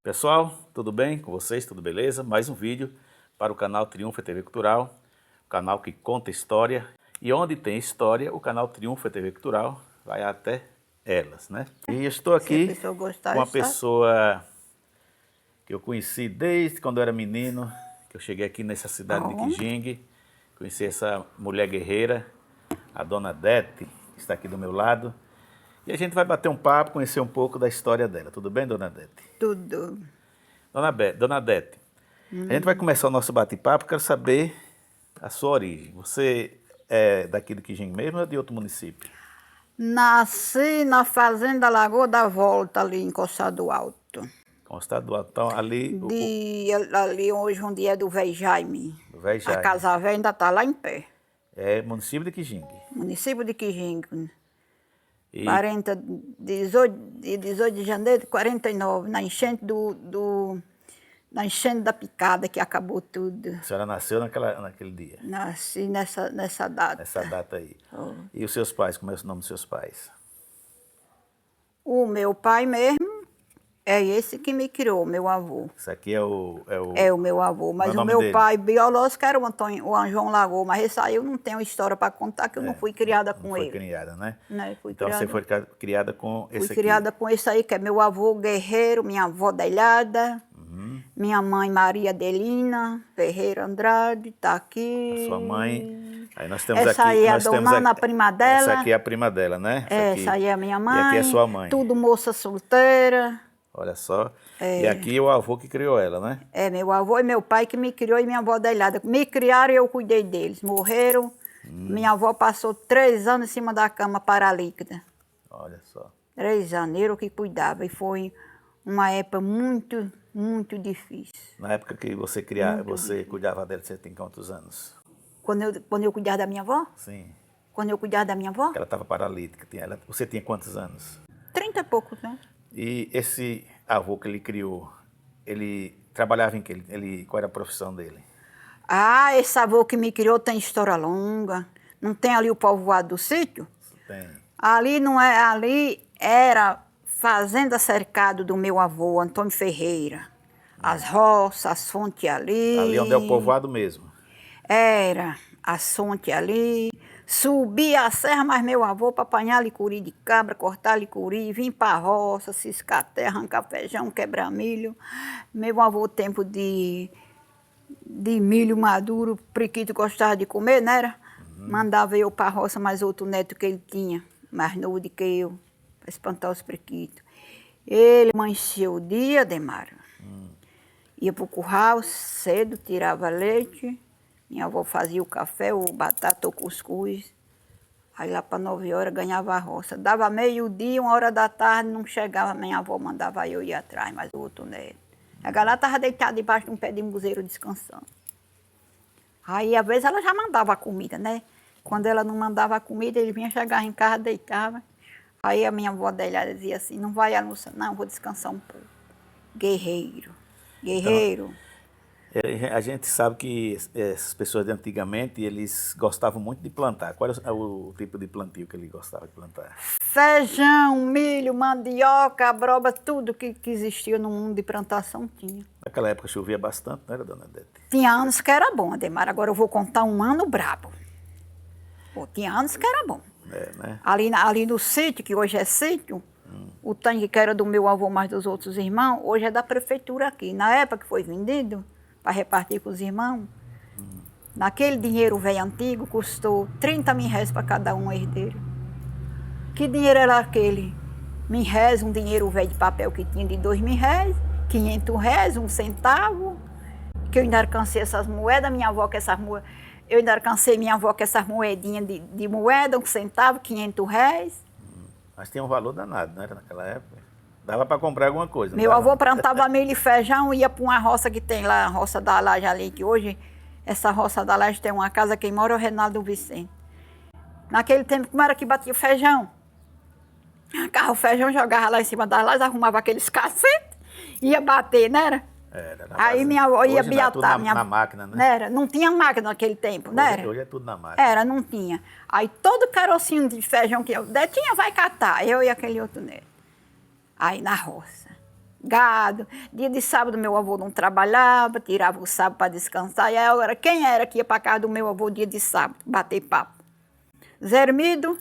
Pessoal, tudo bem com vocês? Tudo beleza? Mais um vídeo para o canal Triunfo TV Cultural, o canal que conta história. E onde tem história, o canal Triunfo TV Cultural vai até elas, né? E eu estou aqui com uma pessoa que eu conheci desde quando eu era menino, que eu cheguei aqui nessa cidade de Quijingue. Conheci essa mulher guerreira, a Dona Dete, que está aqui do meu lado. E a gente vai bater um papo, conhecer um pouco da história dela. Tudo bem, Dona Dete? Tudo. Dona Dete, a gente vai começar o nosso bate-papo. Quero saber a sua origem. Você é daqui do Quijingue mesmo ou é de outro município? Nasci na fazenda Lagoa da Volta, ali em Coçado Alto. Coçado do Alto. Então, ali... Ali hoje, onde é do Véi Jaime. Do Véi Jaime. A casa velha ainda está lá em pé. É município de Quijingue. Município de Quijingue. E... 18 de janeiro de 49, na enchente na enchente da Picada, que acabou tudo. A senhora nasceu naquele dia? Nasci nessa data. Nessa data aí. Oh. E os seus pais, como é o nome dos seus pais? O meu pai mesmo é esse que me criou, meu avô. Isso aqui é o... É o meu avô, mas o meu pai biológico era o João Lagoa, mas esse aí eu não tenho história para contar, que eu não fui criada com ele. Não foi criada, né? Não, então você foi criada com esse aqui? Fui criada com esse aí, que é meu avô guerreiro, minha avó Delhada, minha mãe Maria Adelina Ferreira Andrade, está aqui. A sua mãe... Aí nós temos essa aqui, aí é a Dona, a prima dela. Essa aqui é a prima dela, né? Essa aí é a minha mãe. E aqui é sua mãe. Tudo moça solteira. Olha só. É. E aqui o avô que criou ela, né? É, meu avô e meu pai que me criou e minha avó Delhada. Me criaram e eu cuidei deles. Morreram. Minha avó passou 3 anos em cima da cama paralítica. Olha só. 3 anos, eu que cuidava. E foi uma época muito, muito difícil. Na época que você cuidava dela, você tem quantos anos? Quando eu cuidava da minha avó? Sim. Quando eu cuidava da minha avó? Ela estava paralítica. Você tinha quantos anos? 30 e poucos, né? E esse avô que ele criou, ele trabalhava em quê? Qual era a profissão dele? Ah, esse avô que me criou tem história longa. Não tem ali o povoado do sítio? Tem. Ali não é, ali era fazenda cercado do meu avô, Antônio Ferreira. As roças, as fontes ali. Ali onde é o povoado mesmo? Era, as fontes ali. Subia a serra, mas meu avô para apanhar licuri de cabra, cortar licuri, vir para a roça, ciscar terra, arrancar feijão, quebrar milho. Meu avô, tempo de milho maduro, priquito gostava de comer, né? Era? Mandava eu para a roça, mais outro neto que ele tinha, mais novo do que eu, para espantar os priquitos. Ele amanhecia o dia, Demar. Ia para o curral cedo, tirava leite. Minha avó fazia o café, o batata, o cuscuz. Aí lá para 9 horas ganhava a roça. Dava meio-dia, 1 hora da tarde, não chegava. Minha avó mandava eu ir atrás, mas o outro neto. A galera estava deitada debaixo de um pé de museiro descansando. Aí, às vezes, ela já mandava a comida, né? Quando ela não mandava a comida, ele vinha chegar em casa, deitava. Aí a minha avó dela dizia assim, não vai almoçar, não, vou descansar um pouco. Guerreiro, guerreiro. Então, a gente sabe que essas pessoas de antigamente, eles gostavam muito de plantar. Qual era o tipo de plantio que ele gostava de plantar? Feijão, milho, mandioca, abroba, tudo que existia no mundo de plantação tinha. Naquela época chovia bastante, não era, Dona Dete? Tinha anos que era bom, Ademar. Agora eu vou contar um ano brabo. Pô, tinha anos que era bom. É, né? Ali no sítio, que hoje é sítio, o tanque que era do meu avô mais dos outros irmãos, hoje é da prefeitura aqui. Na época que foi vendido, para repartir com os irmãos, naquele dinheiro velho antigo, custou 30 mil reais para cada um herdeiro. Que dinheiro era aquele? Mil reais, um dinheiro velho de papel que tinha de 2 mil reais, 500 reais, 1 centavo, que eu ainda alcancei essas moedas, minha avó com essas moedas, eu ainda alcancei minha avó com essas moedinhas de moeda, 1 centavo, 500 reais. Mas tinha um valor danado, não era naquela época? Dava para comprar alguma coisa. Meu avô plantava milho e feijão, ia para uma roça que tem lá, a roça da Laje ali, que hoje, essa roça da Laje tem uma casa, quem mora é o Reinaldo Vicente. Naquele tempo, como era que batia o feijão? Arrancava o feijão, jogava lá em cima das lajes, arrumava aqueles cacetes, ia bater, não era? Era. Aí minha avó ia biatar. Na máquina, né? Não era? Não tinha máquina naquele tempo, não era? Hoje é tudo na máquina. Era, não tinha. Aí todo carocinho de feijão que eu... Detinha vai catar, eu e aquele outro neto. Aí na roça. gado. Dia de sábado meu avô não trabalhava, tirava o sábado para descansar. E aí agora, quem era que ia para casa do meu avô dia de sábado, bater papo? Zermido,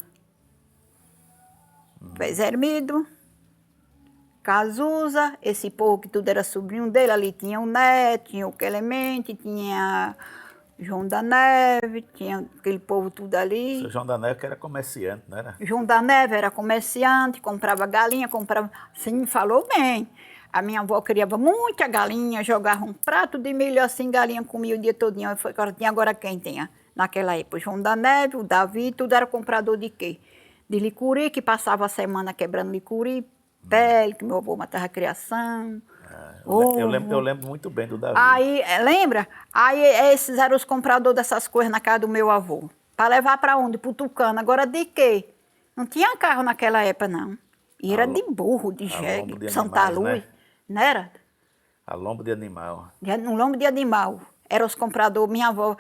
Zermido, Cazuza, esse povo que tudo era sobrinho dele, ali tinha o Neto, tinha o Clemente, tinha João da Neve, tinha aquele povo tudo ali. Seu João da Neve que era comerciante, não era? João da Neve era comerciante, comprava galinha, comprava... Sim, falou bem. A minha avó criava muita galinha, jogava um prato de milho assim, galinha comia o dia todinho. Agora quem tinha? Naquela época, João da Neve, o Davi, tudo era comprador de quê? De licuri, que passava a semana quebrando licuri, pele, que meu avô matava a criação. Eu lembro muito bem do Davi. Aí, lembra? Aí esses eram os compradores dessas coisas na casa do meu avô. Para levar para onde? Para o Tucano. Agora de quê? Não tinha carro naquela época, não. E era de burro, de jegue, de Santa Luz. Né? Não era? A lombo de animal. No lombo de animal. Eram os compradores, minha avó.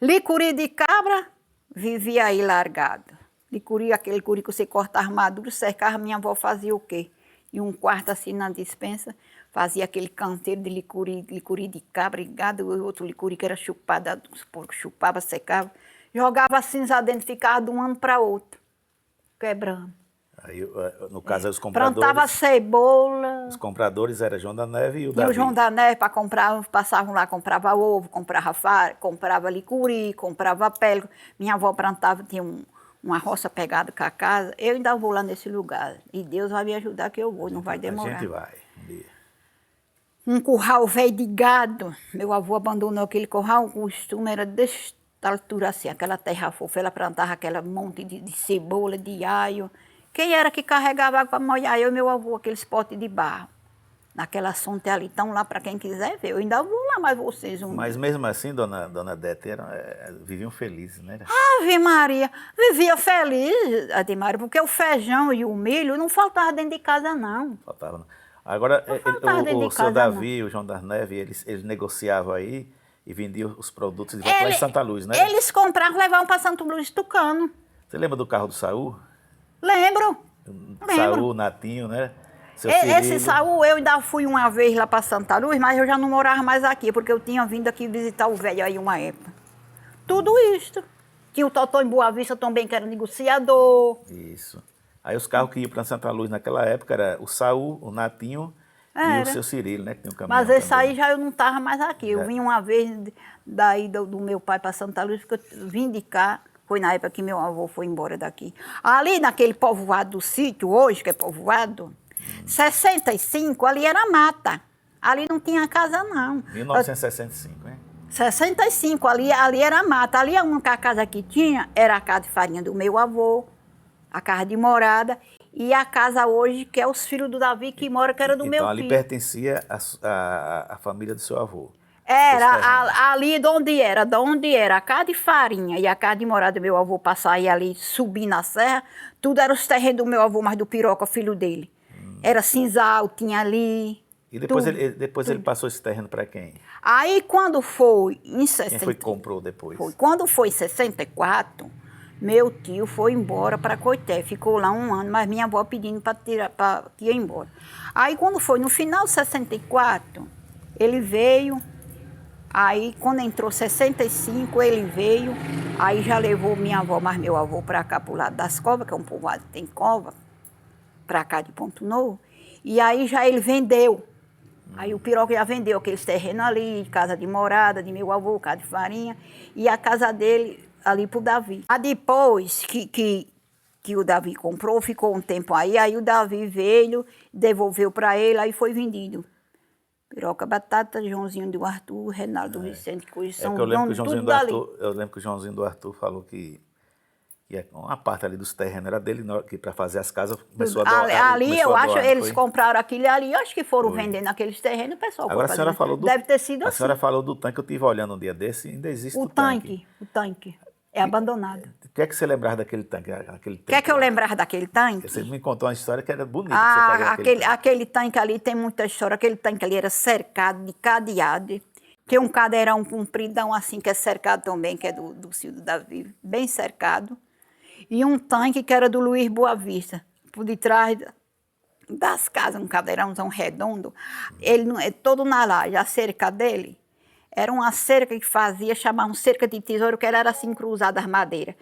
Licuri de cabra, vivia aí largado. Licuri, aquele curi que você cortava maduro, cercava, minha avó fazia o quê? E um quarto assim na despensa, fazia aquele canteiro de licuri de cabra e gado, e outro licuri que era chupado, os porcos chupava, secava, jogava cinza dentro, ficava de um ano para outro, quebrando. Aí, no caso, os compradores... Plantava cebola. Os compradores eram João da Neve e o Davi. E o João da Neve, para comprar, passavam lá, comprava ovo, comprava farinha, comprava licuri, comprava pele. Minha avó plantava, tinha uma roça pegada com a casa. Eu ainda vou lá nesse lugar. E Deus vai me ajudar que eu vou, não vai demorar. A gente vai. Um curral velho de gado. Meu avô abandonou aquele curral, o costume era desta altura assim, aquela terra fofa. Ela plantava aquele monte de cebola, de alho. Quem era que carregava água para molhar? Eu e meu avô, aqueles potes de barro. Naquela sonte ali. Estão lá para quem quiser ver. Eu ainda vou lá, mas vocês... Mas mesmo assim, dona Dete, viviam felizes, né? Ave Maria, vivia feliz, Ademaria, porque o feijão e o milho não faltava dentro de casa, não. Faltava, não. Agora, o seu Davi e o João da Neve, eles negociavam aí e vendiam os produtos de volta lá em Santa Luz, né? Eles compravam e levavam para Santo Luís Tucano. Você lembra do carro do Saul? Lembro. Saul, Natinho, né? Esse Saul, eu ainda fui uma vez lá para Santa Luz, mas eu já não morava mais aqui, porque eu tinha vindo aqui visitar o velho aí uma época. Tudo isso. Tinha o Totó em Boa Vista também, que era negociador. Isso. Aí os carros que iam para Santa Luz naquela época era o Saul, o Natinho e o seu Cirilo, né? Que tem um caminhão. Mas esse aí já eu não estava mais aqui. Eu vim uma vez daí do meu pai para Santa Luz, porque eu vim de cá. Foi na época que meu avô foi embora daqui. Ali naquele povoado do sítio, hoje, que é povoado, 65, ali era mata. Ali não tinha casa, não. 1965, hein? 65, ali era mata. Ali a única casa que tinha era a casa de farinha do meu avô, a casa de morada, e a casa hoje, que é os filhos do Davi, que mora, que era do meu filho. Então ali pertencia à família do seu avô. Era ali de onde era a casa de farinha e a casa de morada do meu avô passar e ali subir na serra, tudo era os terrenos do meu avô, mas do Piroca, filho dele. Era cinzal, tinha ali. E depois, ele passou esse terreno para quem? Aí quando foi em 60... Quem foi que comprou depois? Quando foi em 64, meu tio foi embora para Coité, ficou lá um ano, mas minha avó pedindo para que ia embora. Aí quando foi no final de 64, ele veio. Aí, quando entrou 65, ele veio, aí já levou minha avó, mais meu avô, para cá, para o lado das covas, que é um povoado que tem cova, para cá de Ponto Novo, e aí já ele vendeu. Aí o Piroca já vendeu aqueles terrenos ali, casa de morada, de meu avô, casa de farinha, e a casa dele ali para o Davi. Aí depois que o Davi comprou, ficou um tempo aí o Davi veio, devolveu para ele, aí foi vendido. Piroca Batata, Joãozinho do Arthur, Reinaldo Vicente, que hoje são donos tudo dali. Eu lembro que o Joãozinho do Arthur falou que uma parte ali dos terrenos era dele, que para fazer as casas começou a doar. Ali eu acho, eles compraram aquilo ali, acho que foram vendendo aqueles terrenos, o pessoal. Agora a senhora falou deve ter sido assim. A senhora falou do tanque, eu estive olhando um dia desse, ainda existe o tanque. O tanque. É abandonado. O que é que você lembrava daquele tanque? O que é que eu lembrava daquele tanque? Você me contou uma história que era bonita. Aquele tanque ali tem muita história. Aquele tanque ali era cercado de cadeado. Tem um cadeirão compridão assim, que é cercado também, que é do Silvio Davi, bem cercado. E um tanque que era do Luiz Boa Vista, por detrás das casas, um cadeirãozão redondo, ele é todo na laje, a cerca dele era uma cerca que fazia, chamavam cerca de tesouro, que ela era assim cruzada as madeiras.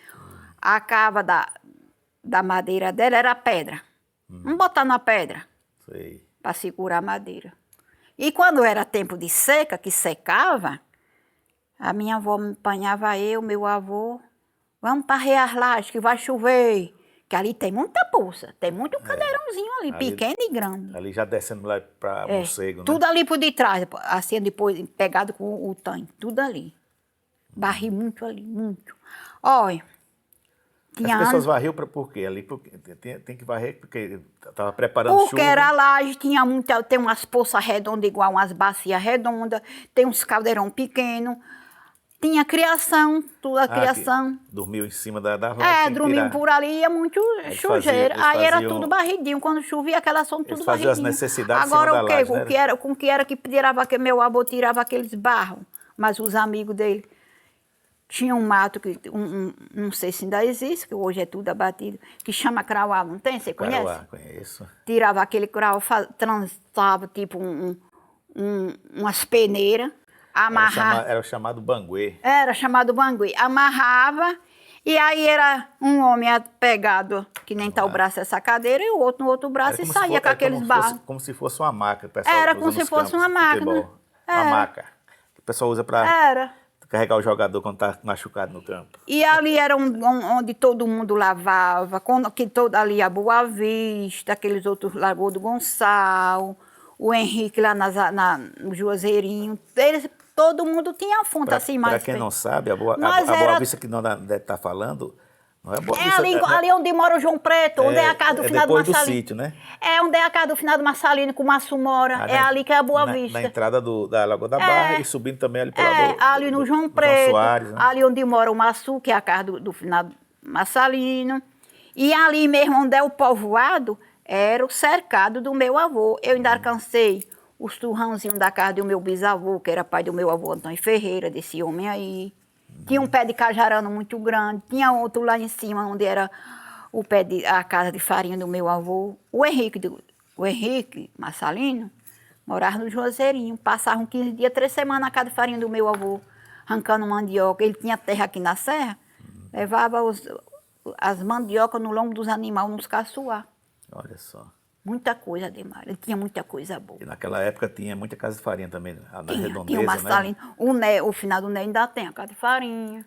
A cava da madeira dela era pedra. Vamos botar na pedra para segurar a madeira. E quando era tempo de seca, que secava, a minha avó me apanhava meu avô, vamos para as lajes que vai chover. Que ali tem muita poça, tem muito cadeirãozinho ali, pequeno e grande. Ali já descendo lá para Morcego, né? Tudo ali por detrás, assim depois pegado com o tanque, tudo ali. Barri muito ali, muito. Olha, As pessoas varriam por quê? Ali tem que varrer porque estava preparando chuva. Porque era laje, tem umas poças redondas igual umas bacias redondas, tem uns caldeirão pequenos. Tinha criação, toda a criação. Dormiu em cima da roça. Dormiam por ali, ia muito sujeira. Aí era tudo barridinho. Quando chovia, aquela som tudo barridinho. Faziam as necessidades agora em cima da laje, né? Com que era que tirava, que meu avô tirava aqueles barros. Mas os amigos dele tinham um mato, não sei se ainda existe, que hoje é tudo abatido, que chama crauá, não tem? Você conhece? Crauá, conheço. Tirava aquele crauá, trançava tipo umas peneiras. Era o chamado banguê. Era chamado banguê. Amarrava e aí era um homem pegado, que nem tá o braço dessa cadeira, e o outro no outro braço e saía com aqueles barros. Como se fosse uma maca. Pessoal era como se fosse uma máquina. Uma maca. Que o pessoal usa para carregar o jogador quando tá machucado no campo. E ali era onde todo mundo lavava, ali a Boa Vista, aqueles outros Lagoa do Gonçalo, o Henrique lá no Juazeirinho, todo mundo tinha fonte assim mais. Para quem não sabe, a Boa Vista que não deve estar falando, não é Boa Vista. Ali onde mora o João Preto, onde é a casa do finado Marcelino. Depois do sítio, né? Onde é a casa do finado Marcelino, que o Massu mora. Ali que é a Boa Vista. Na entrada da Lagoa da Barra e subindo também ali pela ali no João Preto. João Soares, né? Ali onde mora o Massu, que é a casa do finado Marcelino. E ali mesmo onde é o povoado, era o cercado do meu avô. Eu ainda alcancei os turrãozinhos da casa do meu bisavô, que era pai do meu avô Antônio Ferreira, desse homem aí. Tinha um pé de cajarana muito grande, tinha outro lá em cima, onde era a casa de farinha do meu avô. O Henrique Marcelino morava no Juazeirinho, passavam 15 dias, 3 semanas na casa de farinha do meu avô, arrancando mandioca. Ele tinha terra aqui na serra, levava as mandiocas no lombo dos animais, nos caçoar. Olha só. Muita coisa, Ademar. Ele tinha muita coisa boa. E naquela época tinha muita casa de farinha também, na Redondeza, tinha o Marcelino. Né? O final do Né ainda tem a casa de farinha.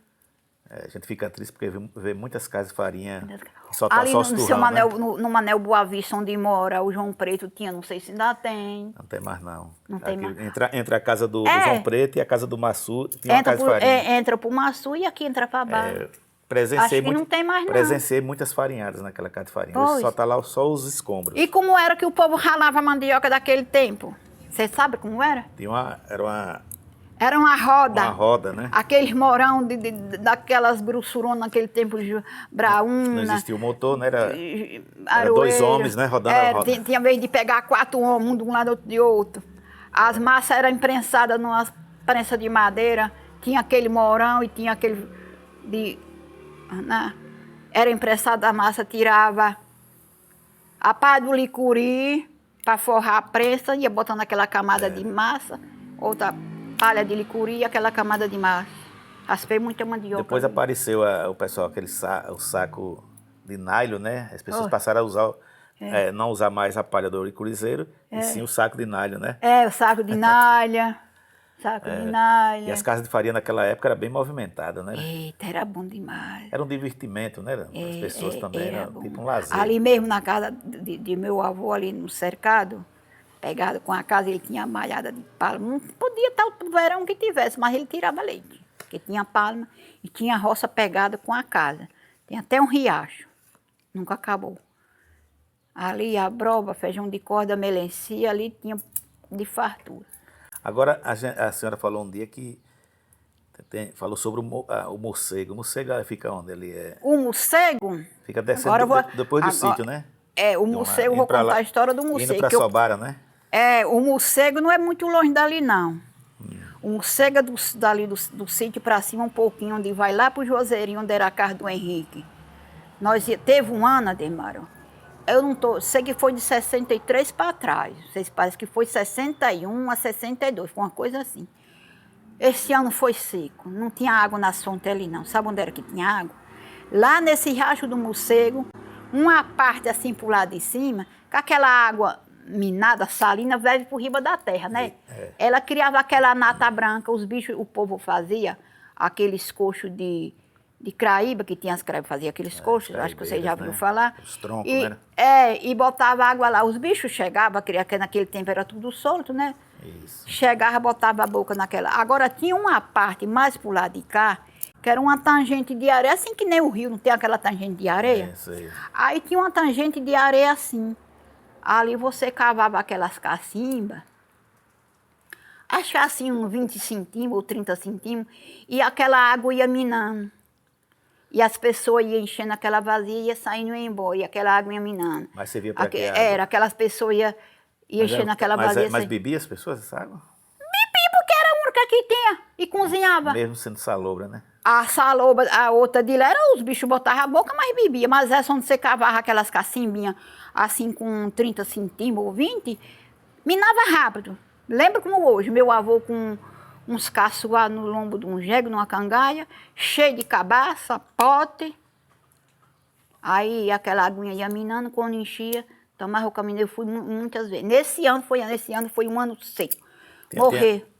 A gente fica triste porque vê muitas casas de farinha só tá ali só os turrão, Manel, né? no Manel Boa Vista, onde mora o João Preto, tinha, não sei se ainda tem. Não tem mais, não. Não tem mais. Entre a casa do João Preto e a casa do Massu, tinha uma casa de farinha. Entra pro Massu e aqui entra pra baixo. Presenciei Acho que não tem mais, não. Presenciei muitas farinhadas naquela casa de farinha. Hoje só tá lá só os escombros. E como era que o povo ralava a mandioca daquele tempo? Você sabe como era? Era uma roda. Uma roda, né? Aqueles morão daquelas grossuronas naquele tempo de Braúna. Não existia o motor, né? Era 2 homens, né? Rodando a roda. Tinha vez de pegar 4 homens, um de um lado outro de outro. As massas eram imprensadas numa prensa de madeira. Tinha aquele morão e tinha aquele era impressada a massa, tirava a pá do licuri para forrar a prensa, ia botando aquela camada de massa, outra palha de licuri e aquela camada de massa. Raspei muita mandioca. Depois apareceu o pessoal, o saco de nylon, né? As pessoas passaram a usar, não usar mais a palha do licurizeiro, e sim o saco de nylon, né? O saco de nylon. Saco de nylon. E as casas de farinha naquela época era bem movimentada, né? Eita, era bom demais. Era um divertimento, né? As pessoas também, era tipo um lazer. Ali mesmo na casa de meu avô, ali no cercado, pegado com a casa, ele tinha malhada de palma. Não podia estar o verão que tivesse, mas ele tirava leite. Porque tinha palma e tinha roça pegada com a casa. Tem até um riacho. Nunca acabou. Ali a broba, feijão de corda, melancia, ali tinha de fartura. Agora, a senhora falou um dia que falou sobre o morcego. O morcego fica onde? O morcego? Fica descendo depois do sítio, né? O morcego, eu vou contar a história do morcego. Indo para Sobara, né? O morcego não é muito longe dali, não. O morcego é dali do sítio para cima um pouquinho, onde vai lá para o Juazeirinho, onde era a casa do Henrique. Teve um ano, Ademaro, Eu não tô, sei que foi de 63 para trás. Vocês parecem que foi 61 a 62, foi uma coisa assim. Esse ano foi seco, não tinha água nas fontes ali não. Sabe onde era que tinha água? Lá nesse Riacho do Morcego, uma parte assim pro lado de cima, com aquela água minada, salina, veio por riba da terra, né? Ela criava aquela nata branca, os bichos, o povo fazia aqueles coxos de craíba, que tinha as craíbas, fazia aqueles coxos, acho que você já ouviu falar. Os troncos, e, né? E botava água lá. Os bichos chegavam, que naquele tempo era tudo solto, né? Isso. Chegava, botava a boca naquela. Agora tinha uma parte mais pro lado de cá, que era uma tangente de areia, assim que nem o rio, não tem aquela tangente de areia? Sei. Aí tinha uma tangente de areia assim. Ali você cavava aquelas cacimbas, acho que assim uns 20 centímetros ou 30 centímetros, e aquela água ia minando. E as pessoas iam enchendo aquela vazia e ia saindo e ia embora, e aquela água ia minando. Mas você via para que água? Era, aquelas pessoas iam enchendo aquela vazia. Mas bebia as pessoas essa água? Bebia porque era a única que tinha, e cozinhava. Mesmo sendo salobra, né? A saloba, a outra de lá, era os bichos botavam a boca, mas bebia. Mas essa onde você cavava aquelas cacimbinhas, assim com 30 centímetros ou 20, minava rápido. Lembro como hoje, meu avô com uns caçoar no lombo de um jegue, numa cangaia, cheio de cabaça, pote. Aí aquela aguinha ia minando, quando enchia, tomava o caminho, eu fui muitas vezes. Nesse ano foi um ano seco.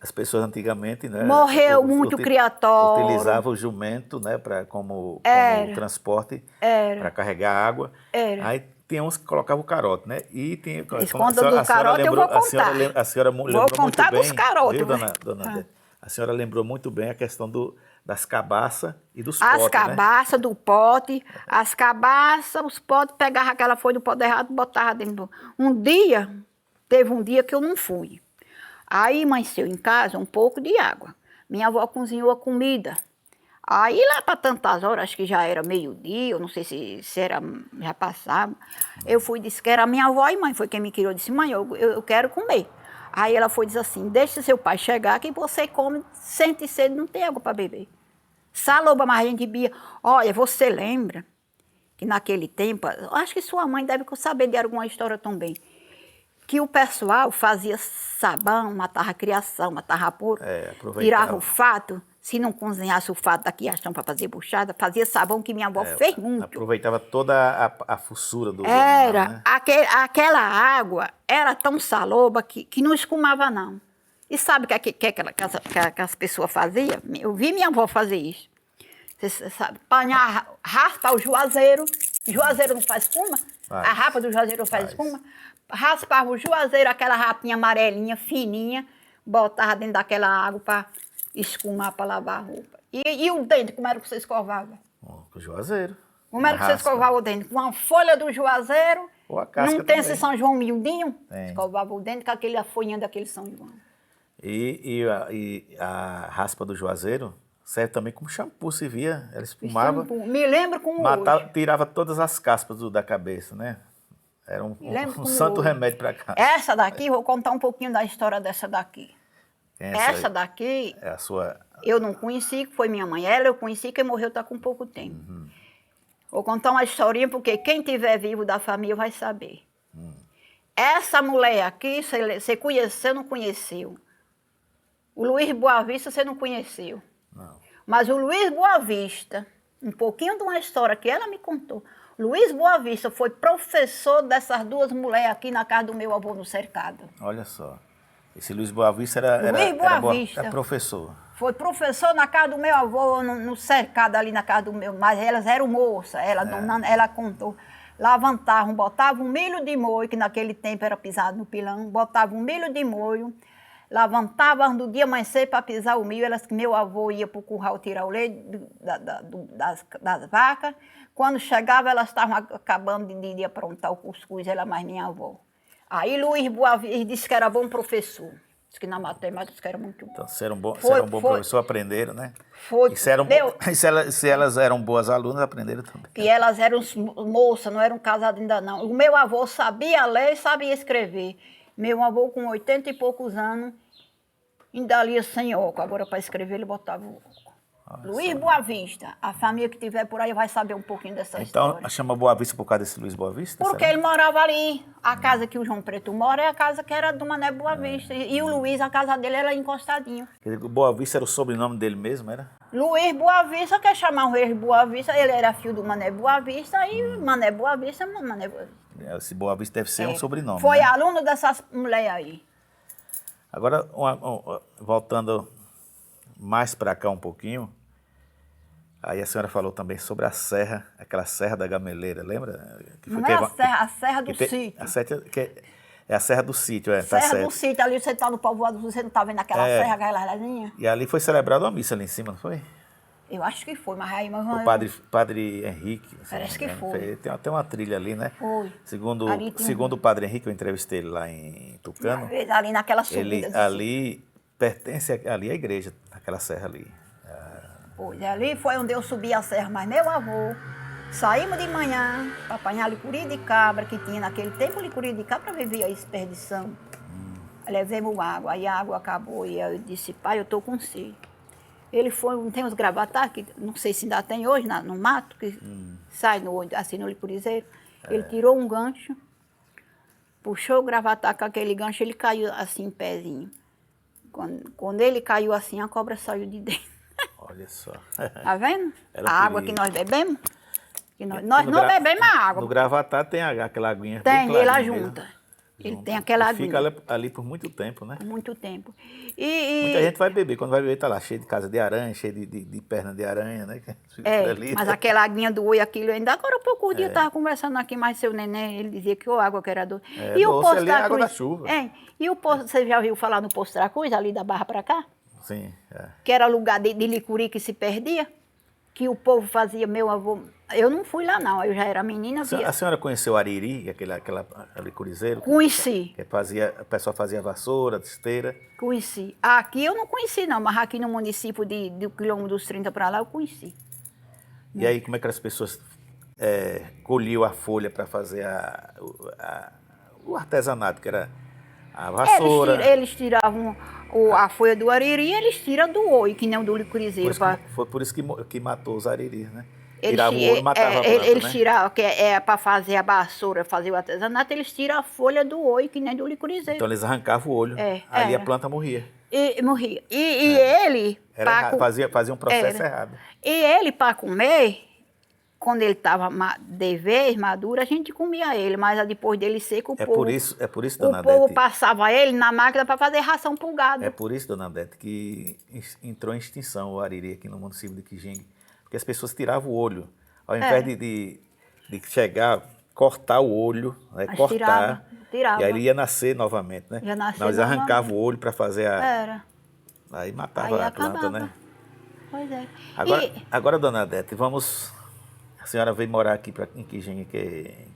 As pessoas antigamente, né? Morreu muito criatório. Utilizavam o jumento, né, como transporte para carregar água. Aí tem uns que colocavam o carote, né? E tem esse conta do carote eu vou contar. A senhora lembrou vou contar muito dos bem, carotes. viu, dona A senhora lembrou muito bem a questão das cabaças e dos potes, né? As cabaças do pote, as cabaças, os potes, pegava aquela folha do pote errado e botava dentro. Teve um dia que eu não fui. Aí amanheceu em casa um pouco de água. Minha avó cozinhou a comida. Aí lá para tantas horas, acho que já era meio-dia, eu não sei se era, já passava. Eu fui e disse que era minha avó e mãe, foi quem me criou. Eu disse, mãe, eu quero comer. Aí ela foi e disse assim, deixa seu pai chegar que você come, sente sede, não tem água para beber. Saloba, mas a gente bebia. Olha, você lembra que naquele tempo, acho que sua mãe deve saber de alguma história também, que o pessoal fazia sabão, matava a criação, matava puro, tirava o fato, se não cozinhasse o fato da criação para fazer buchada, fazia sabão que minha avó fez muito. Aproveitava toda a fuçura do Era, animal, né? Aquela água era tão saloba que não escumava não. E sabe o que as pessoas faziam? Eu vi minha avó fazer isso. Você sabe, raspa o juazeiro não faz espuma? A rapa do juazeiro não faz espuma? Raspava o juazeiro, aquela rapinha amarelinha, fininha, botava dentro daquela água para escumar, para lavar a roupa. E o dente, como era que você escovava? Com o juazeiro. Como era que você escovava o dente? Com a folha do juazeiro, ou a casca não tem também. esse São João miudinho? Tem. Escovava o dente com aquela folhinha daquele São João. E a raspa do juazeiro serve também como shampoo, se via, ela espumava. Me lembro como hoje. Tirava todas as caspas da cabeça, né? Era um santo remédio para cá. Essa daqui, vou contar um pouquinho da história dessa daqui. Essa daqui, é a sua... eu não conheci, que foi minha mãe. Ela eu conheci, quem morreu está com pouco tempo. Vou contar uma historinha, porque quem tiver vivo da família vai saber. Essa mulher aqui, você conheceu ou não conheceu? O Luiz Boavista você não conheceu. Não. Mas o Luiz Boavista, um pouquinho de uma história que ela me contou. Luiz Boavista foi professor dessas duas mulheres aqui na casa do meu avô no cercado. Olha só. Esse Luiz Boavista era professor. Foi professor na casa do meu avô, no cercado ali na casa do meu... Mas elas eram moças, ela contou. Levantavam, botavam um milho de moio, que naquele tempo era pisado no pilão, botavam um milho de moio, levantavam no dia mais cedo para pisar o milho, meu avô ia para o curral tirar o leite das vacas. Quando chegava, elas estavam acabando de aprontar o cuscuz, ela mais minha avó. Aí Luiz Boavista disse que era bom professor. Disse que na matemática disse que era muito bom. Então, se era um bom professor, aprenderam, né? Se elas eram boas alunas, aprenderam também. Que elas eram moças, não eram casadas ainda não. O meu avô sabia ler e sabia escrever. Meu avô, com 80 e poucos anos, ainda lia sem óculos. Agora, para escrever, ele botava o óculos. Luiz Boa Vista. A família que tiver por aí vai saber um pouquinho dessa Então, história. chama Boa Vista por causa desse Luiz Boa Vista? Porque será? ele morava ali. A casa que o João Preto mora é a casa que era do Mané Boa Vista. E o Luiz, a casa dele era encostadinho. Quer dizer, Boa Vista era o sobrenome dele mesmo, era? Luiz Boa Vista, quer chamar o Luiz Boa Vista, ele era filho do Mané Boa Vista, e Mané Boa Vista, Mané Boa Vista. Esse Boa Vista deve ser um sobrenome. Foi né? aluno dessas mulheres aí. Agora, voltando mais para cá um pouquinho, aí a senhora falou também sobre a serra, aquela serra da Gameleira, lembra? Não é a serra do sítio. É a serra do sítio, tá Serra certo. do sítio, ali você tá no povoado, você não tá vendo aquela serra, aquela lazinha? E ali foi celebrada uma missa ali em cima, não foi? Eu acho que foi, mas aí... O padre Henrique. Parece que foi. Tem até uma trilha ali, né? Foi. Segundo o padre Henrique, eu entrevistei ele lá em Tucano. Ali naquela subida. Ali pertence ali à igreja, aquela serra ali. Pois, ali foi onde eu subi a serra, mas meu avô, saímos de manhã para apanhar licuri de cabra, que tinha naquele tempo licuri de cabra vivia a experdição. Levemos água, aí a água acabou e eu disse, pai, eu tô com sede. Ele foi, não tem uns gravatar, que não sei se ainda tem hoje, no mato, que sai assim no licurizeiro. Ele tirou um gancho, puxou o gravatar com aquele gancho, ele caiu assim, em pezinho. Quando ele caiu assim, a cobra saiu de dentro. Olha só. Tá vendo? Era A água que nós bebemos. Que nós não bebemos a água. No Gravatar tem aquela aguinha. Tem, bem ele clarinha junta. mesmo. Ele tem aquela Fica aguinha. ali por muito tempo, né? Por muito tempo. Muita gente vai beber. Quando vai beber, tá lá cheio de casa de aranha, cheio de perna de aranha, né? Mas aquela aguinha do oi, aquilo ainda. Agora, há pouco dia eu estava conversando aqui mais seu neném, ele dizia que a água que era doce. E o Poço ali é água da chuva. E o Poço, você já ouviu falar no Poço Tracuz, ali da Barra para cá? Sim. Que era lugar de licuri que se perdia? Que o povo fazia, meu avô... Eu não fui lá, não. Eu já era menina. A senhora conheceu Ariri, aquele licurizeiro? Conheci. O pessoal fazia vassoura, esteira. Conheci. Aqui eu não conheci, não. Mas aqui no município do quilômetro dos 30 para lá, eu conheci. E aí, como é que as pessoas colhiam a folha para fazer o artesanato, que era a vassoura? Eles tiravam a folha do ariri, eles tiram do oi, que nem o do licurizeiro. Foi por isso que matou os ariris, né? Eles Tirava o olho e matava a planta, eles né? tiravam, que é para fazer a vassoura, fazer o artesanato, eles tiram a folha do oi, que nem do licurizeiro. Então eles arrancavam o olho, aí a planta morria. E morria. E ele... Fazia um processo errado. E ele, para comer, quando ele estava de vez maduro, a gente comia ele, mas depois dele seco, É por isso, dona o povo Adete, passava ele na máquina para fazer ração pro gado. É por isso, dona Adete, que entrou em extinção o ariri aqui no município de Quijingue. Porque as pessoas tiravam o olho. Ao invés de chegar, cortar o olho, né? Cortar. Tirava. E aí ele ia nascer novamente, né? Nós arrancava o olho para fazer Aí matava a planta, né? Pois é. Agora, dona Adete, a senhora veio morar aqui em Quijingue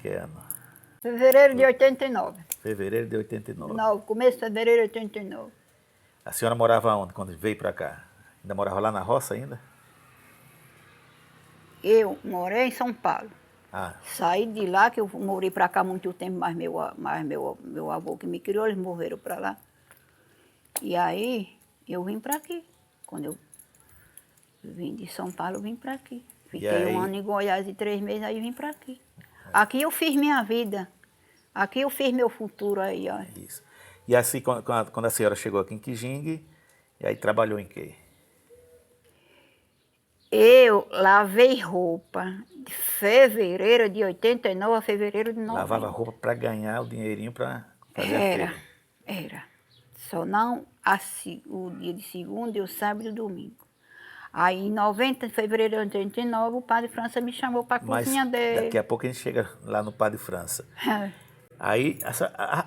que ano? Fevereiro de 89. Fevereiro de 89. Não, começo de fevereiro de 89. A senhora morava onde quando veio para cá? Ainda morava lá na roça ainda? Eu morei em São Paulo. Saí de lá, que eu morei para cá muito tempo, mas meu avô que me criou, eles morreram para lá. E aí, eu vim para aqui. Quando eu vim de São Paulo, eu vim para aqui. Fiquei um ano em Goiás e 3 meses, aí vim para aqui. Aqui eu fiz minha vida. Aqui eu fiz meu futuro aí, ó. Isso. E assim, quando a senhora chegou aqui em Quijingue, e aí trabalhou em quê? Eu lavei roupa de fevereiro de 89 a fevereiro de 90. Lavava roupa para ganhar o dinheirinho para fazer a feira? Era. Só não o dia de segunda e o sábado e o domingo. Aí, em 90, fevereiro de 89, o padre França me chamou para a cozinha dele. Daqui a pouco a gente chega lá no padre França. Aí,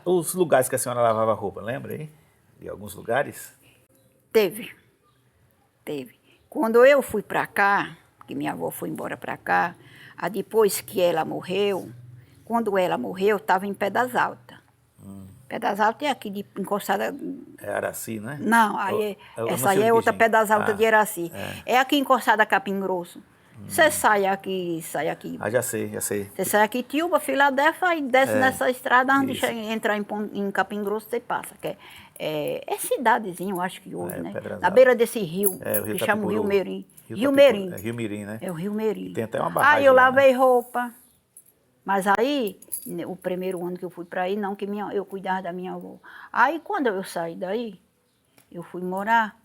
os lugares que a senhora lavava roupa, lembra aí? De alguns lugares? Teve. Quando eu fui para cá, que minha avó foi embora para cá, depois que ela morreu, quando ela morreu, estava em Pedras Altas. Pedras Altas é aqui encostada... É Araci, né? Não, essa aí é outra Pedras Altas de Araci. É aqui encostada a Capim Grosso. Você sai aqui... Já sei. Você sai aqui, Tiúba, Filadélfia, e desce nessa estrada, antes de entrar em Capim Grosso, você passa. É cidadezinho, eu acho que hoje, né? Na beira desse rio, o rio que chama o Rio Meirinho. Rio Mirim. É Rio Mirim, né? É o Rio Mirim. Tem até uma barragem Aí eu lá, né? lavei roupa. Mas aí, o primeiro ano que eu fui para aí, não, que eu cuidava da minha avó. Aí quando eu saí daí, eu fui morar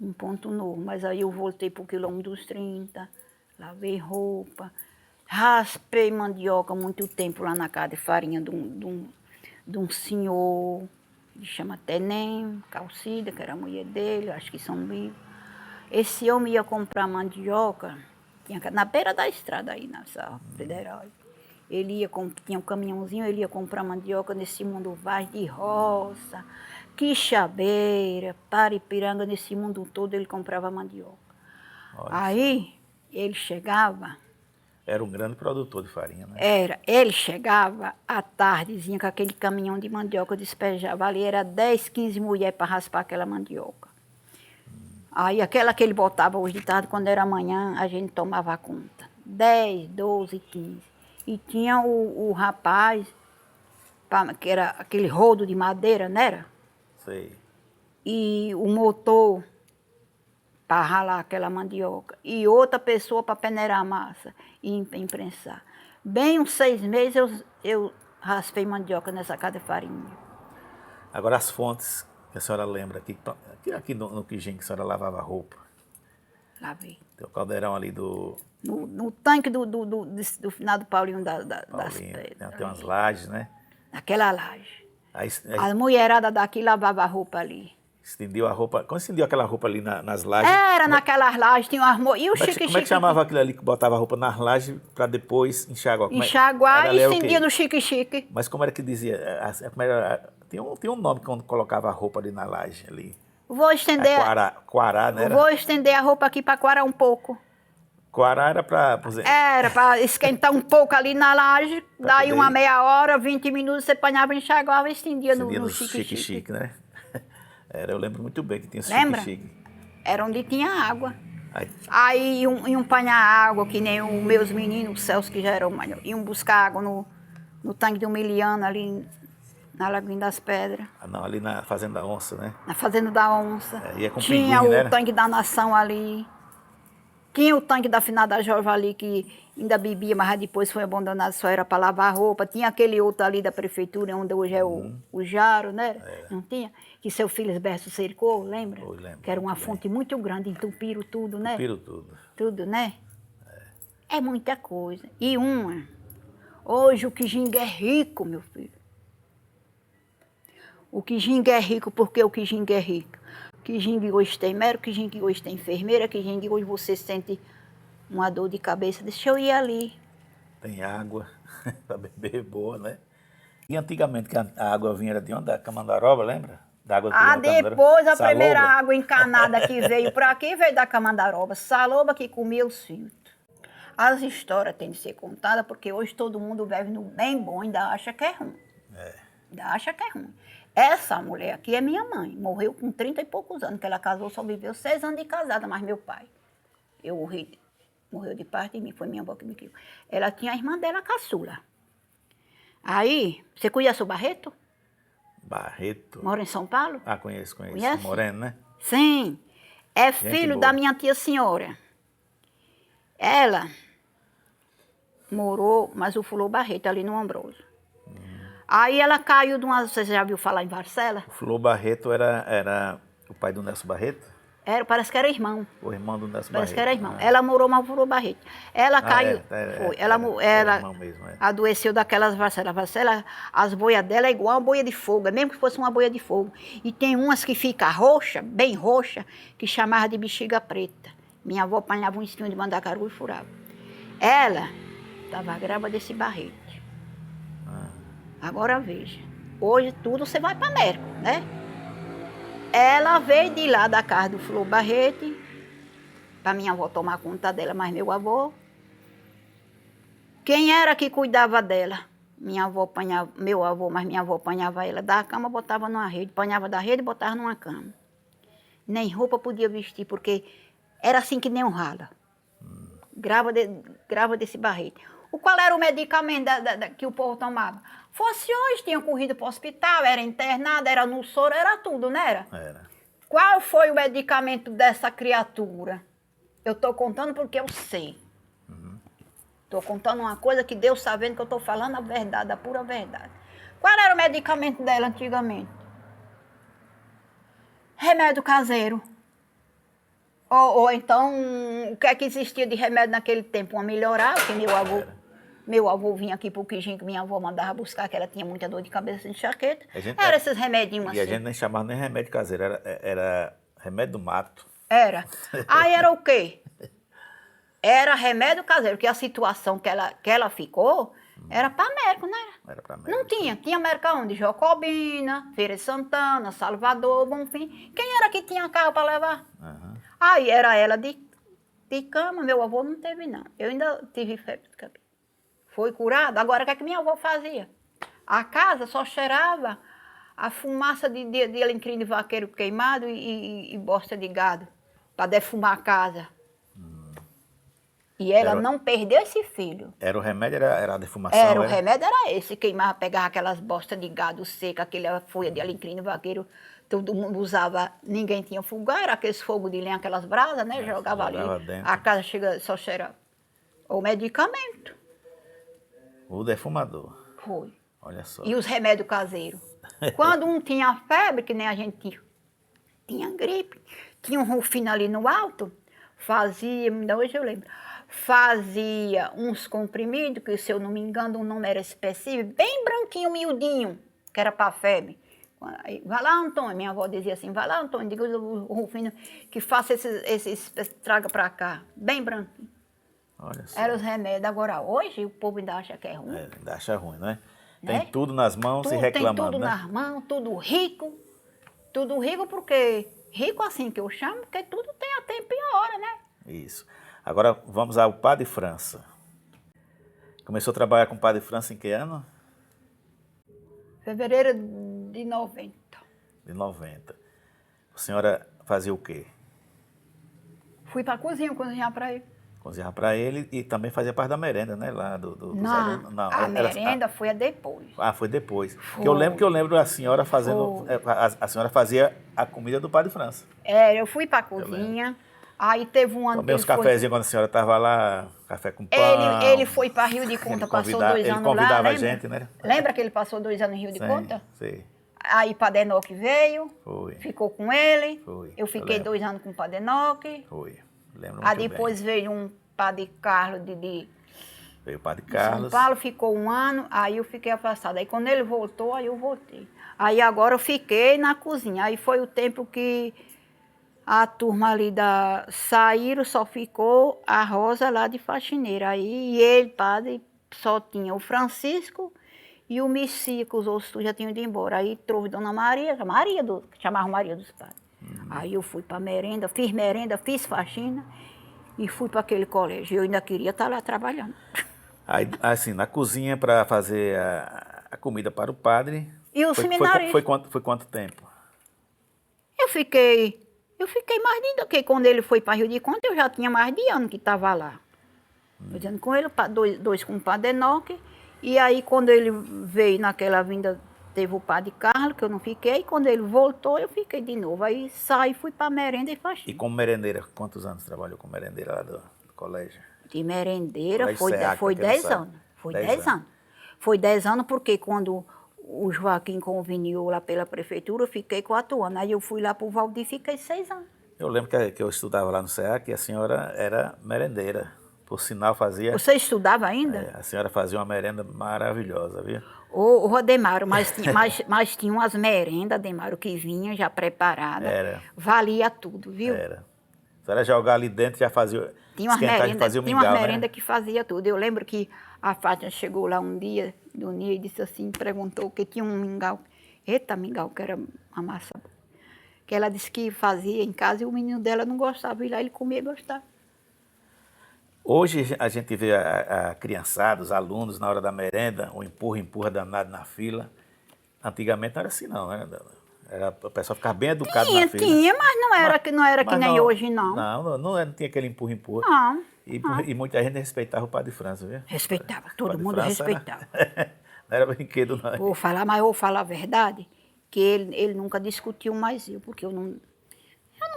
em Ponto Novo. Mas aí eu voltei pro quilômetro dos 30, lavei roupa, raspei mandioca muito tempo lá na casa de farinha de um senhor, que chama Tenem, Calcida, que era a mulher dele, acho que são vivos. Esse homem ia comprar mandioca, na beira da estrada aí, nessa federal. Ele ia, tinha um caminhãozinho, ele ia comprar mandioca nesse mundo Vaz de Roça, Quixabeira, Paripiranga, nesse mundo todo ele comprava mandioca. Olha Aí ele chegava, Era um grande produtor de farinha, né? ele chegava à tardezinha com aquele caminhão de mandioca, despejava ali, era 10, 15 mulheres para raspar aquela mandioca. Aí aquela que ele botava hoje de tarde, quando era amanhã, a gente tomava conta. 10, 12, 15. E tinha o rapaz, que era aquele rodo de madeira, não era? Sei. E o motor para ralar aquela mandioca. E outra pessoa para peneirar a massa e imprensar. Bem uns 6 meses eu raspei mandioca nessa casa de farinha. Agora as fontes que a senhora lembra aqui no Quijinho que a senhora lavava roupa. Lavei. Tem o caldeirão ali do No tanque do finado Paulinho das Paulinho. Pedras. Tem umas lajes, né? Naquela laje. Aí A mulherada daqui lavava a roupa ali. estendiu a roupa. Quando estendiu aquela roupa ali nas lajes? Era naquelas lajes, tinha umas... E o chique-chique... Como é que chamava aquilo ali que botava a roupa nas lajes para depois enxaguar? Enxaguar e estendia no chique-chique. Mas como era que dizia? Tinha um nome quando colocava a roupa ali na laje ali. Vou estender... Quará, né? Vou estender a roupa aqui para quarar um pouco. Quará era para... Era para esquentar um pouco ali na laje, daí poder... uma meia hora, 20 minutos, você apanhava, enxaguava e estendia no chique-chique, né? Eu lembro muito bem que tinha chique-chique. Era onde tinha água. Aí iam panhar água, que nem os meus meninos, os Celso, que já eram maiores, iam buscar água no tanque do Miliano, ali na Lagoinha das Pedras. Ah, não, ali na Fazenda da Onça, né? Na Fazenda da Onça. Ia com tinha pinguim, o tanque da Nação ali. Tinha o tanque da finada Jorge ali, que ainda bebia, mas depois foi abandonado, só era para lavar roupa. Tinha aquele outro ali da prefeitura, onde hoje é o Jaro, né? Não tinha? Que seu filho Esberto cercou, lembra? Lembro. Que era uma fonte muito grande, entupiram tudo, né? Entupiram tudo. Tudo, né? É muita coisa. E hoje o Quijinga é rico, meu filho. O Quijinga é rico porque o Quijinga é rico. Quijinga hoje tem médico, Quijinga hoje tem enfermeira, Quijinga hoje você sente uma dor de cabeça, deixa eu ir ali. Tem água para beber boa, né? E antigamente que a água vinha era de onde? Da Camandaroba, lembra? Da água depois a primeira água encanada que veio para aqui veio da Camandaroba. Saloba que comia os filtros. As histórias têm de ser contadas porque hoje todo mundo bebe no bem bom e ainda acha que é ruim. Ainda acha que é ruim. Essa mulher aqui é minha mãe. Morreu com 30 e poucos anos, que ela casou, só viveu 6 anos de casada, mas meu pai. Morreu de parte de mim, foi minha avó que me criou. Ela tinha a irmã dela, a caçula. Aí, você conhece o Barreto? Barreto? Mora em São Paulo? Ah, conheço. Conhece? Moreno, né? Sim. É filho da minha tia senhora. Ela morou, mas o Fulô Barreto ali no Ambroso. Aí ela caiu de uma... Você já viu falar em Varcela? O Fulô Barreto era o pai do Nelson Barreto? Parece que era irmão. O irmão do Nelson Barreto. Parece que era irmão. Ela morou, mas o Fulô Barreto. Ela caiu... Foi. Ela irmão mesmo, adoeceu daquelas Varcela. Varcela, as boias dela é igual uma boia de fogo. É mesmo que fosse uma boia de fogo. E tem umas que fica roxa, bem roxa, que chamava de bexiga preta. Minha avó apanhava um espinho de mandacaru e furava. Ela estava grávida desse Barreto. Agora veja, hoje tudo você vai para América, né? Ela veio de lá da casa do Fulô Barreto, para minha avó tomar conta dela, mas meu avô. Quem era que cuidava dela? Minha avó apanhava, meu avô, mas minha avó apanhava ela da cama, botava numa rede, apanhava da rede e botava numa cama. Nem roupa podia vestir, porque era assim que nem um rala. Grávida desse Barreto. Qual era o medicamento que o povo tomava? Fosse hoje, tinha corrido para o hospital, era internada, era no soro, era tudo, não era? Era. Qual foi o medicamento dessa criatura? Eu estou contando porque eu sei. Estou contando uma coisa que Deus sabendo que eu estou falando a verdade, a pura verdade. Qual era o medicamento dela antigamente? Remédio caseiro. Ou então, o que é que existia de remédio naquele tempo? Uma melhorar, porque meu avô vinha aqui pro Quijinho, que minha avó mandava buscar, que ela tinha muita dor de cabeça e enxaqueca. Era esses remedinhos assim. E a gente nem chamava nem remédio caseiro, era remédio do mato. Era. Aí era o quê? Era remédio caseiro, porque a situação que ela ficou era para médico, né? Era para médico. Não tinha. Tinha médico onde? Jacobina, Feira de Santana, Salvador, Bonfim. Quem era que tinha carro para levar? Aí era ela de cama, meu avô não teve não. Eu ainda tive febre de cabeça. Foi curada. Agora o que é que minha avó fazia? A casa só cheirava a fumaça de alecrim de vaqueiro queimado e bosta de gado, para defumar a casa. E ela não perdeu esse filho. Era o remédio, era a defumação? Era, o remédio era esse. Queimava, pegava aquelas bostas de gado seca, aquela folha de alecrim de vaqueiro. Todo mundo usava, ninguém tinha fogão, era aqueles fogos de lenha, aquelas brasas, né? Jogava ali. Dentro. A casa chega, só cheira o medicamento. O defumador. Foi. Olha só. E os remédios caseiros. Quando um tinha febre, que nem a gente tinha gripe, tinha um rufino ali no alto, fazia, ainda hoje eu lembro, fazia uns comprimidos, que se eu não me engano o nome era específico, bem branquinho, miudinho, que era para febre. Aí, vai lá, Antônio, minha avó dizia assim, vai lá, Antônio, diga o Rufino que faça esses traga para cá, bem branquinho. Olha só. Eram os remédios. Agora, hoje, o povo ainda acha que é ruim. Ainda acha ruim, né? Né? Tem tudo nas mãos Tudo, e reclamando, tem tudo né? nas mãos, tudo rico. Tudo rico porque... Rico assim que eu chamo, porque tudo tem a tempo e a hora, né? Isso. Agora vamos ao Padre França. Começou a trabalhar com o Padre França em que ano? Fevereiro de 90. De 90. A senhora fazia o quê? Fui para a cozinha cozinhar para ele. Cozinhava para ele e também fazia parte da merenda, né? Lá dos Não, alunos. Não, a merenda foi depois. Ah, foi depois. Foi. Que eu lembro a senhora fazendo. A senhora fazia a comida do Padre França. É, eu fui para a cozinha. Aí teve um ano Tomei uns cafezinhos quando a senhora estava lá, café com pão. Ele foi para Rio de Conta, passou 2 anos lá. Ele convidava a gente, né? Lembra que ele passou 2 anos em Rio de Conta? Sim. Aí Padenoque veio, Foi. ficou com ele. Foi. Eu fiquei 2 anos com o Padenoque. Foi. Lembro Aí muito depois veio um Padre Carlos Veio o Padre de Carlos. São Paulo, ficou 1 ano, aí eu fiquei afastada. Aí quando ele voltou, aí eu voltei. Aí agora eu fiquei na cozinha. Aí foi o tempo que a turma ali saíram, só ficou a Rosa lá de faxineira. Aí ele, padre, só tinha o Francisco e o Messico, os outros já tinham ido embora. Aí trouxe Dona Maria, chamava Maria dos Padres. Aí eu fui para merenda, fiz faxina e fui para aquele colégio. Eu ainda queria estar lá trabalhando. Aí, assim, na cozinha para fazer a comida para o padre. E o seminário? Foi quanto tempo? Eu fiquei mais de que quando ele foi para Rio de Conta, eu já tinha mais de ano que estava lá. Eu dizendo com ele, dois com o Padre Enoque. E aí, quando ele veio naquela vinda, teve o Padre Carlos, que eu não fiquei. E quando ele voltou, eu fiquei de novo. Aí saí, fui para merenda e faxina. E como merendeira, quantos anos trabalhou como merendeira lá do colégio? De merendeira Colégio foi 10 anos. Foi 10 anos. Foi 10 anos porque quando o Joaquim conveniou lá pela prefeitura, eu fiquei 4 anos. Aí eu fui lá para o Valdir e fiquei 6 anos. Eu lembro que eu estudava lá no SEAC e a senhora era merendeira. Por sinal, fazia... Você estudava ainda? A senhora fazia uma merenda maravilhosa, viu? Ô, Rodemaro, mas tinha umas merendas, Ademaro, que vinha já preparada. Era. Valia tudo, viu? Era. A senhora jogar ali dentro já fazia... Tinha umas mingau, merendas que fazia tudo. Eu lembro que a Fátima chegou lá um dia, e disse assim, perguntou que tinha um mingau. Eita, mingau, que era uma massa. Que ela disse que fazia em casa e o menino dela não gostava. E lá ele comia e gostava. Hoje a gente vê a criançada, os alunos, na hora da merenda, o empurra danado na fila. Antigamente não era assim, não, né? O pessoal ficava bem educado na fila. Tinha, mas não era que nem hoje, não. Não tinha aquele empurra. Não. E muita gente respeitava o Padre França, viu? Respeitava, todo Padre mundo França respeitava. Não era brinquedo, não. Vou falar a verdade, que ele nunca discutiu mais eu, porque eu não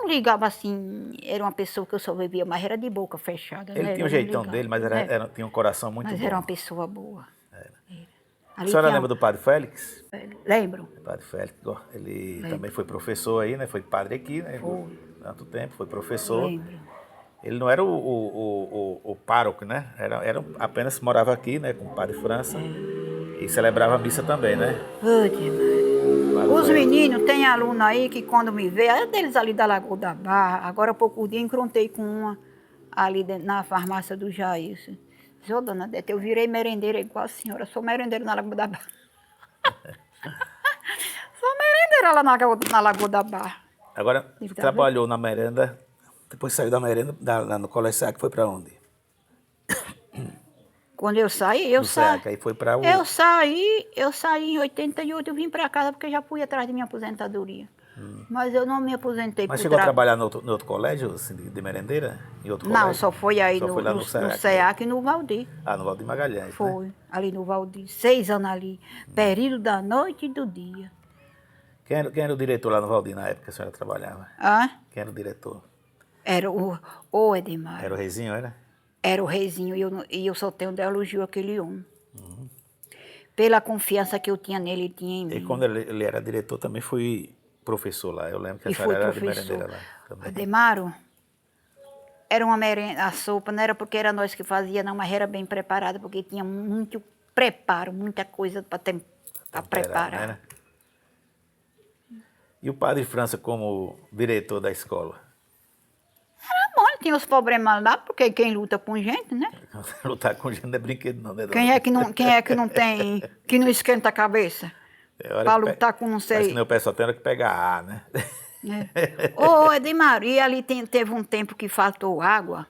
não ligava assim, era uma pessoa que eu só vivia, mas era de boca fechada. Ele né? tinha o Eu não jeitão ligava. dele, mas tinha um coração muito Mas bom. era uma pessoa boa. Era. A Ali senhora tinha... lembra do Padre Félix? Lembro. O Padre Félix, ele Lembro. também foi professor aí, né? Foi padre aqui, né? Foi. Tanto tempo, foi professor. Lembro. Ele não era o pároco, né? Apenas morava aqui, né? Com o Padre França. E celebrava a missa também, né? Padre Os Félix. meninos, tem aluno aí que quando me vê, é deles ali da Lagoa da Barra, agora há pouco dia encontrei com uma ali na farmácia do Jair. Disse, ô dona Dete, eu virei merendeira igual a senhora, sou merendeira na Lagoa da Barra. Sou merendeira lá na Lagoa da Barra. Agora, Ele tá trabalhou na merenda, depois saiu da merenda, lá no Colégio SEAC, foi para onde? Quando eu saí, eu No saí. SEAC, aí foi para o... Eu saí em 88, eu vim para casa porque já fui atrás de minha aposentadoria. Mas eu não me aposentei Mas por chegou a trabalhar no outro colégio, assim, de merendeira? Em outro colégio? Não, só foi aí Só foi lá no SEAC. SEAC e no Valdir. Ah, no Valdir Magalhães, né? Foi, ali no Valdir. 6 anos ali. Período da noite e do dia. Quem era o diretor lá no Valdir na época que a senhora trabalhava? Ah, Quem era o diretor? era o Edmar. Era o Reizinho, era? Era o reizinho e eu só tenho de elogio aquele homem. Pela confiança que eu tinha nele, ele tinha em mim. E quando ele era diretor, também fui professor lá. Eu lembro que a E senhora foi era de professor. merendeira lá também. Ademaro, era uma merenda, a sopa, não era porque era nós que fazia, não, mas era bem preparada, porque tinha muito preparo, muita coisa para preparar. Né? E o Padre França como diretor da escola? Era bom, ele tinha os problemas lá, porque quem luta com gente, né? Lutar com gente não é brinquedo não, né? Quem é que não tem, que não esquenta a cabeça? Para lutar com não sei... Parece que nem o pessoal tem hora que pegar ar, né? Ô, Edmar, e ali teve um tempo que faltou água,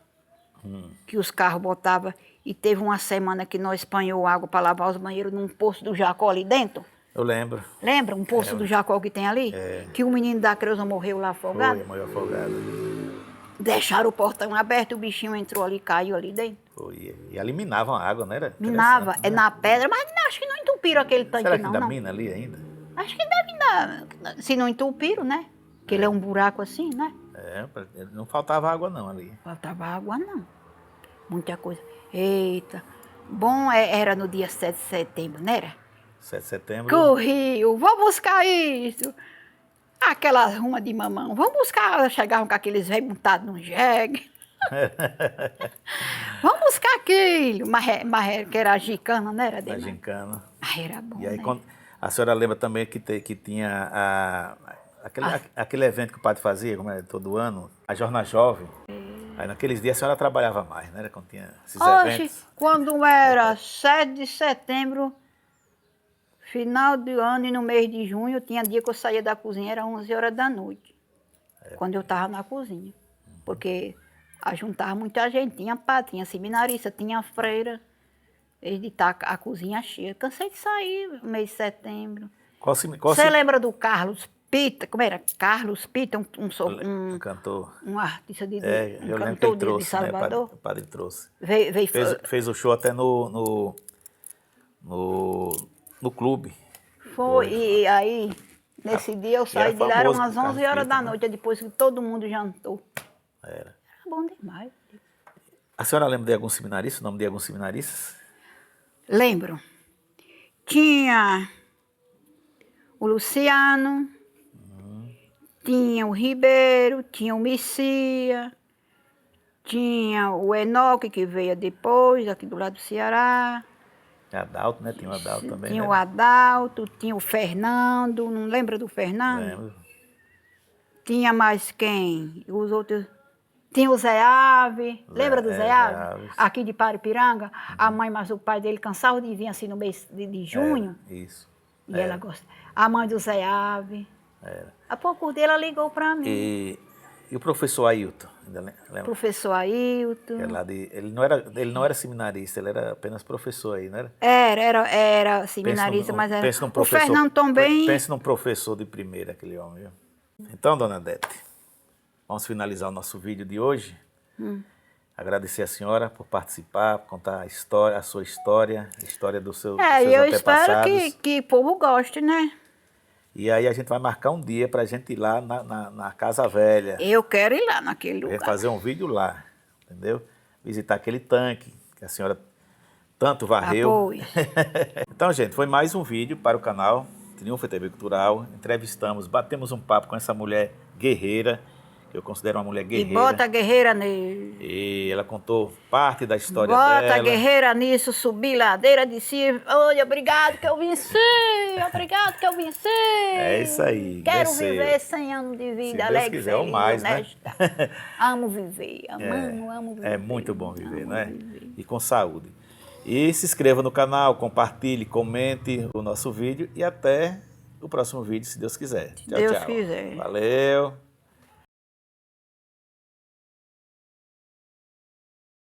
que os carros botavam, e teve uma semana que nós espanhou água para lavar os banheiros num poço do Jacó ali dentro. Eu lembro. Lembra um poço do Jacó que tem ali? Que o menino da Creuza morreu lá afogado? Foi, morreu afogado. Deixaram o portão aberto, o bichinho entrou ali, caiu ali dentro. Foi. E ali minavam a água, não era? Minava, é na pedra, mas acho que não entupiram aquele tanque Será que não, ainda não. mina ali ainda? Acho que deve dar, se não entupiram, né? Que ele é um buraco assim, né? Não faltava água não ali. Faltava água, não. Muita coisa. Eita. Bom, era no dia 7 de setembro, não era? 7 de setembro. Corriam, vou buscar isso. Aquela ruma de mamão, vamos buscar. Chegavam com aqueles velhos montados num jegue. Vamos buscar aquilo. Mas que era gicana, não era? Da gincana. Mas era bom, E aí, né? a senhora lembra também que tinha aquele evento que o padre fazia, como é, todo ano, a Jornada Jovem. Aí naqueles dias a senhora trabalhava mais, né? Quando tinha esses Hoje, eventos. quando era 7 de setembro, final do ano e no mês de junho, tinha dia que eu saía da cozinha, era 11 horas da noite. Quando eu estava na cozinha. Porque juntava muita gente, tinha padre, tinha seminarista, tinha freira. Eles de estar a cozinha cheia. Cansei de sair no mês de setembro. Você lembra do Carlos Pita? Como era? Carlos Pita, um cantor. Um artista de Eu lembro que ele trouxe, de Salvador. né? O padre trouxe. Fez o show até no clube. Foi, e aí, nesse dia eu saí de lá, eram umas 11 horas da noite, depois que todo mundo jantou. Era bom demais. A senhora lembra de algum seminarista, o nome de alguns seminaristas? Lembro. Tinha o Luciano, tinha o Ribeiro, tinha o Messia, tinha o Enoque, que veio depois, aqui do lado do Ceará. Adalto, né? Tinha o Adalto também, Tinha né? o Adalto, tinha o Fernando, não lembra do Fernando? Lembro. Tinha mais quem? Os outros... Tinha o Zé Ave, lembra do Zé Ave? Aqui de Paripiranga. A mãe, mas o pai dele cansava de vir assim no mês de junho. Isso. E ela gosta. A mãe do Zé Ave. Há pouco dele ela ligou para mim. E o professor Ailton, ainda lembra? Professor Ailton. Ele não era seminarista, ele era apenas professor aí, não era? Era seminarista, mas era... O Fernando também... Pense num professor de primeira, aquele homem, viu? Então, dona Dete, vamos finalizar o nosso vídeo de hoje. Agradecer a senhora por participar, por contar a sua história, a história dos seus eu antepassados. espero que o povo goste, né? E aí a gente vai marcar um dia para a gente ir lá na Casa Velha. Eu quero ir lá naquele Vai lugar. fazer um vídeo lá, entendeu? Visitar aquele tanque que a senhora tanto varreu. Apoio. Então, gente, foi mais um vídeo para o canal Triunfo TV Cultural. Entrevistamos, batemos um papo com essa mulher guerreira, que eu considero uma mulher E guerreira. bota a guerreira nele. E ela contou parte da história Bota dela. a guerreira nisso, subir ladeira de cima. Olha, obrigado que eu venci. Obrigado que eu venci. É isso aí. Quero venceu. viver 100 anos de Se vida, Deus alegre, quiser, ou feliz, mais, né? honesta. Amo viver, amo viver. É muito bom viver, amo né? viver. E com saúde. E se inscreva no canal, compartilhe, comente o nosso vídeo e até o próximo vídeo, se Deus quiser. Tchau, Deus tchau. quiser. Valeu.